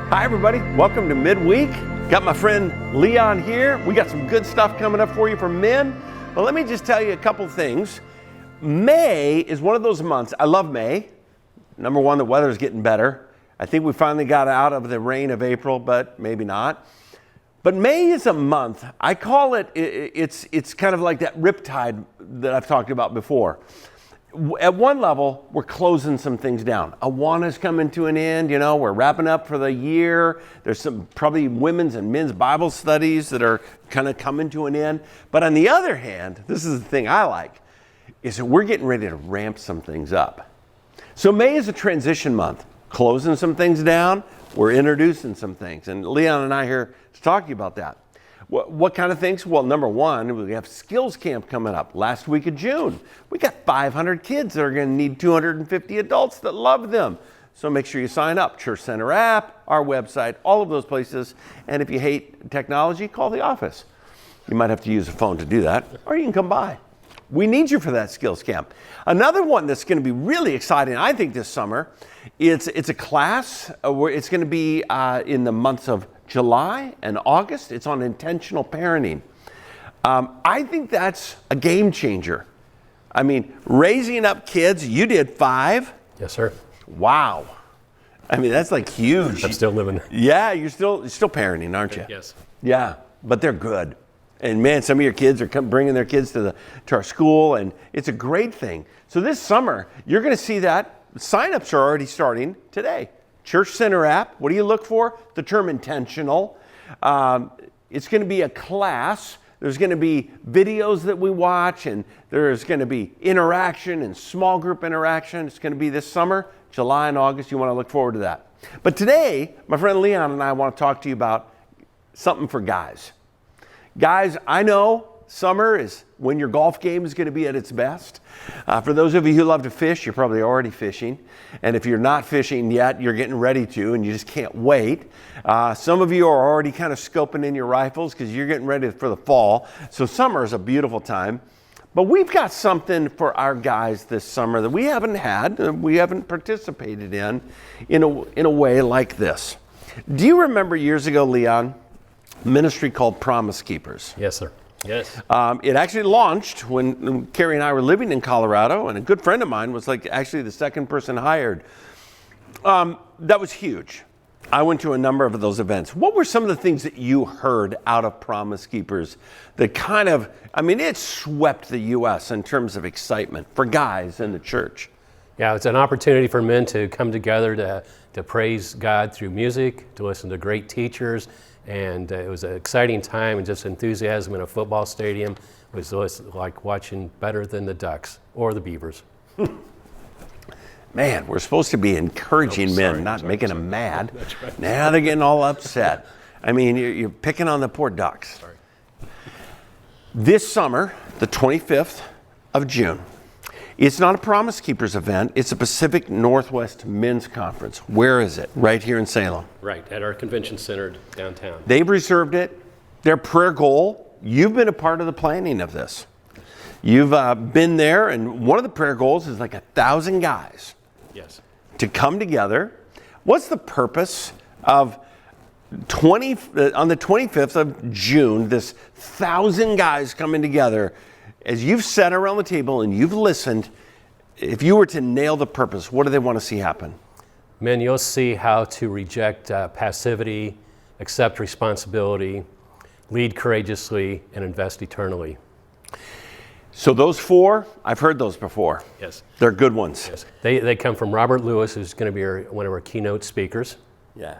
Hi everybody, welcome to Midweek. Got my friend Leon here. We got some good stuff coming up for you for men. But let me just tell you a couple things. May is one of those months. I love May. Number one, the weather is getting better. I think we finally got out of the rain of April, but maybe not. But May is a month. I call it, it's kind of like that riptide that I've talked about before. At one level, we're closing some things down. Awana's coming to an end, we're wrapping up for the year. There's some probably women's and men's Bible studies that are kind of coming to an end. But on the other hand, this is the thing I like, is that we're getting ready to ramp some things up. So May is a transition month, closing some things down, we're introducing some things. And Leon and I are here to talk to you about that. What kind of things? Well, number one, we have Skills Camp coming up last week of June. We got 500 kids that are going to need 250 adults that love them. So make sure you sign up. Church Center app, our website, all of those places. And if you hate technology, call the office. You might have to use a phone to do that, or you can come by. We need you for that Skills Camp. Another one that's going to be really exciting, I think, this summer, it's a class where it's going to be in the months of July and August. It's on intentional parenting. I think that's a game changer. I mean, raising up kids, you did 5. Yes, sir. Wow. I mean, that's like huge. I'm still living. Yeah, you're still parenting, aren't you? Yes. Yeah, but they're good. And man, some of your kids are bringing their kids to our school, and it's a great thing. So this summer, you're going to see that. Sign-ups are already starting today. Church Center app, what do you look for? The term intentional. It's going to be a class. There's going to be videos that we watch, and there's going to be interaction and small group interaction. It's going to be this summer, July and August. You want to look forward to that. But today, my friend Leon and I want to talk to you about something for guys. Guys, I know summer is when your golf game is going to be at its best. For those of you who love to fish, you're probably already fishing. And if you're not fishing yet, you're getting ready to, and you just can't wait. Some of you are already kind of scoping in your rifles because you're getting ready for the fall. So summer is a beautiful time. But we've got something for our guys this summer that we haven't had, we haven't participated in a way like this. Do you remember years ago, Leon, ministry called Promise Keepers? Yes, sir. Yes. It actually launched when Carrie and I were living in Colorado, and a good friend of mine was actually the second person hired. That was huge. I went to a number of those events. What were some of the things that you heard out of Promise Keepers that it swept the U.S. in terms of excitement for guys in the church? Yeah, it's an opportunity for men to come together to praise God through music, to listen to great teachers. And it was an exciting time, and just enthusiasm in a football stadium was like watching better than the Ducks or the Beavers. Man, we're supposed to be encouraging men, not making them mad. That's right. Now they're getting all upset. I mean, you're picking on the poor Ducks. Sorry. This summer, the 25th of June, it's not a Promise Keepers event. It's a Pacific Northwest Men's Conference. Where is it? Right here in Salem. Right, at our convention center downtown. They've reserved it. Their prayer goal, you've been a part of the planning of this. You've been there, and one of the prayer goals is 1,000 guys. Yes. To come together. What's the purpose of on the 25th of June, this 1,000 guys coming together? As you've sat around the table and you've listened, if you were to nail the purpose, what do they want to see happen? Men, you'll see how to reject passivity, accept responsibility, lead courageously, and invest eternally. So those 4, I've heard those before. Yes. They're good ones. Yes. They come from Robert Lewis, who's going to be one of our keynote speakers. Yeah.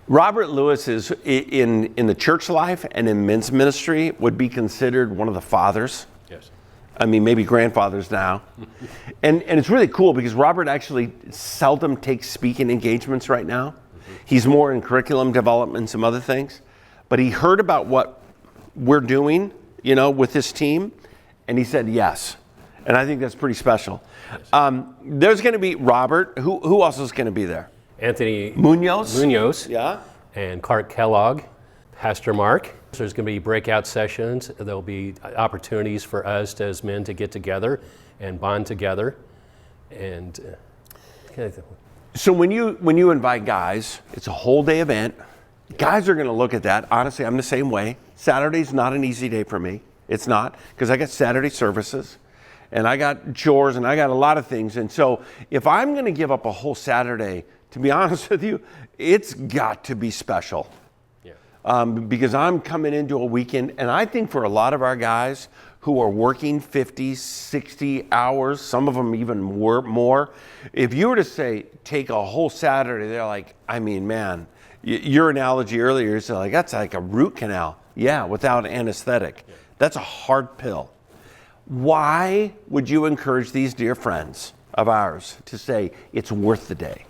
Robert Lewis is in the church life and in men's ministry would be considered one of the fathers. Yes. I mean, maybe grandfathers now. and it's really cool because Robert actually seldom takes speaking engagements right now. Mm-hmm. He's more in curriculum development and some other things. But he heard about what we're doing, with this team, and he said yes. And I think that's pretty special. Yes. There's going to be Robert. Who else is going to be there? Anthony Munoz. Yeah. And Clark Kellogg, Pastor Mark. There's going to be breakout sessions. There'll be opportunities for us as men to get together and bond together. And So when you invite guys, it's a whole day event. Guys are going to look at that. Honestly, I'm the same way. Saturday's not an easy day for me. It's not, because I got Saturday services and I got chores and I got a lot of things. And so if I'm going to give up a whole Saturday, to be honest with you, it's got to be special. Yeah. Because I'm coming into a weekend, and I think for a lot of our guys who are working 50, 60 hours, some of them even more, if you were to say, take a whole Saturday, they're like, I mean, man, your analogy earlier is like, that's like a root canal. Yeah, without anesthetic. Yeah. That's a hard pill. Why would you encourage these dear friends of ours to say it's worth the day?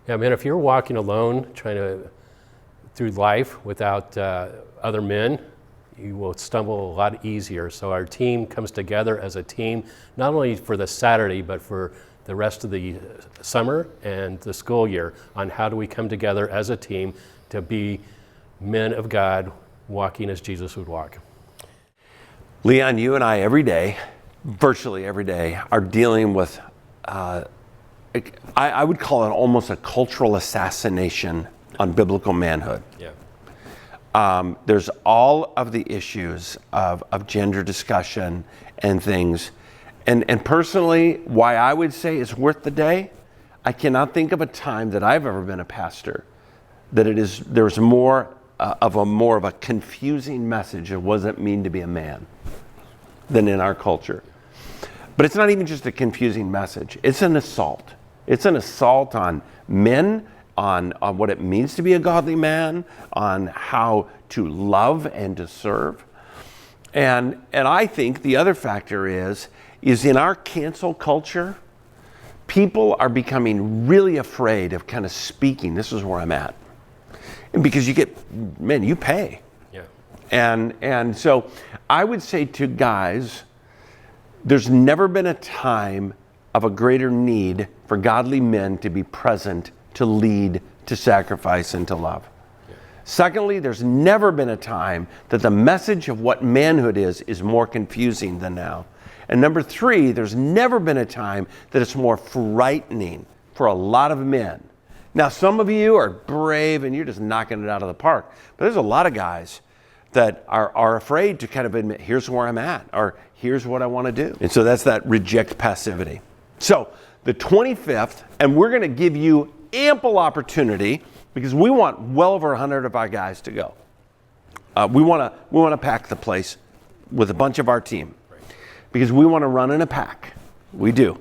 Yeah, man, if you're walking alone, through life without other men, you will stumble a lot easier. So our team comes together as a team, not only for the Saturday, but for the rest of the summer and the school year, on how do we come together as a team to be men of God walking as Jesus would walk. Leon, you and I every day, virtually every day, are dealing with, I would call it almost a cultural assassination on biblical manhood. Yeah. There's all of the issues of gender discussion and things. And personally, why I would say it's worth the day, I cannot think of a time that I've ever been a pastor that there's more of a confusing message of what does it mean to be a man than in our culture. But it's not even just a confusing message. It's an assault. It's an assault on men, on what it means to be a godly man, on how to love and to serve. And I think the other factor is in our cancel culture, people are becoming really afraid of kind of speaking, this is where I'm at. And because you pay. Yeah. And so I would say to guys, there's never been a time of a greater need for godly men to be present, to lead, to sacrifice, and to love. Yeah. Secondly, there's never been a time that the message of what manhood is more confusing than now. And number three, there's never been a time that it's more frightening for a lot of men. Now, some of you are brave and you're just knocking it out of the park. But there's a lot of guys that are afraid to kind of admit, here's where I'm at, or here's what I want to do. And so that's that reject passivity. So the 25th, and we're going to give you ample opportunity because we want well over 100 of our guys to go. We want to pack the place with a bunch of our team because we want to run in a pack. We do.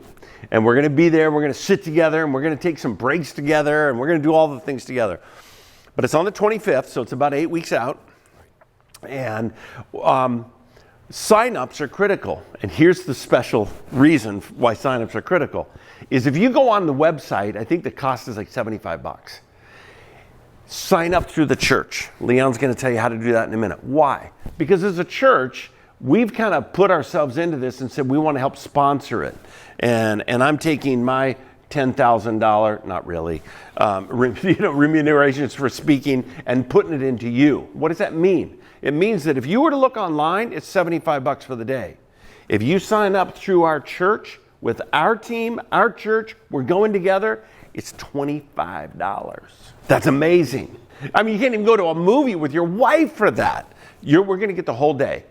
And we're going to be there, we're going to sit together, and we're going to take some breaks together, and we're going to do all the things together. But it's on the 25th, so it's about 8 weeks out. And sign-ups are critical. And here's the special reason why sign-ups are critical, is if you go on the website, I think the cost is like $75. Sign up through the church. Leon's going to tell you how to do that in a minute. Why? Because as a church, we've kind of put ourselves into this and said we want to help sponsor it. And I'm taking my $10,000, not really, remunerations for speaking and putting it into you. What does that mean? It means that if you were to look online, it's $75 for the day. If you sign up through our church, with our team, our church, we're going together, it's $25. That's amazing. I mean, you can't even go to a movie with your wife for that. We're going to get the whole day.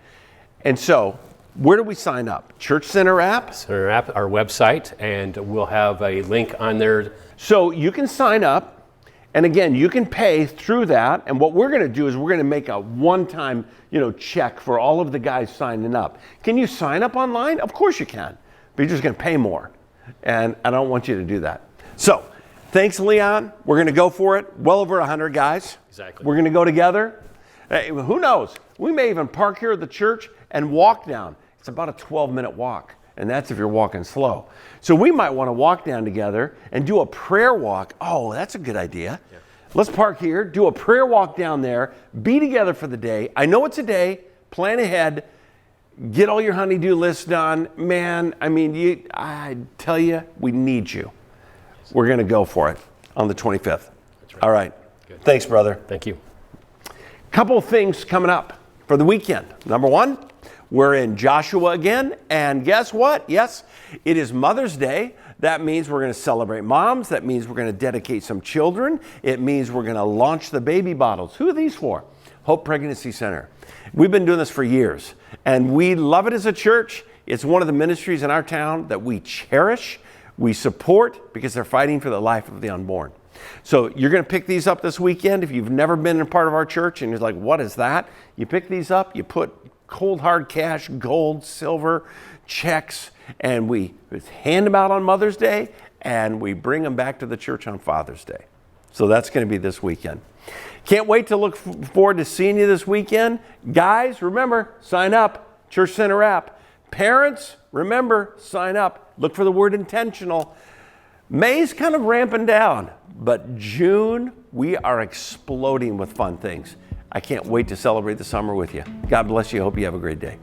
And so, where do we sign up? Church Center app? Center app, our website, and we'll have a link on there. So you can sign up, and again, you can pay through that. And what we're going to do is we're going to make a one-time, check for all of the guys signing up. Can you sign up online? Of course you can, but you're just going to pay more, and I don't want you to do that. So, thanks, Leon. We're going to go for it. Well over 100 guys. Exactly. We're going to go together. Hey, who knows? We may even park here at the church and walk down. It's about a 12-minute walk, and that's if you're walking slow. So we might want to walk down together and do a prayer walk. Oh, that's a good idea. Yeah. Let's park here, do a prayer walk down there, be together for the day. I know it's a day. Plan ahead. Get all your honey-do lists done. Man, I tell you, we need you. We're going to go for it on the 25th. That's right. All right. Good. Thanks, brother. Thank you. Couple of things coming up for the weekend. Number one, We're in Joshua again, and guess what? Yes, it is Mother's Day. That means we're going to celebrate moms. That means we're going to dedicate some children. It means we're going to launch the baby bottles. Who are these for? Hope Pregnancy Center. We've been doing this for years, and we love it as a church. It's one of the ministries in our town that we cherish, we support, because they're fighting for the life of the unborn. So you're going to pick these up this weekend. If you've never been a part of our church and you're like, what is that? You pick these up, you put cold hard cash, gold, silver, checks, and we hand them out on Mother's Day, and we bring them back to the church on Father's Day. So that's going to be this weekend. Can't wait to look forward to seeing you this weekend. Guys, remember, sign up, Church Center app. Parents, remember, sign up. Look for the word intentional. May's kind of ramping down, but June, we are exploding with fun things. I can't wait to celebrate the summer with you. God bless you. Hope you have a great day.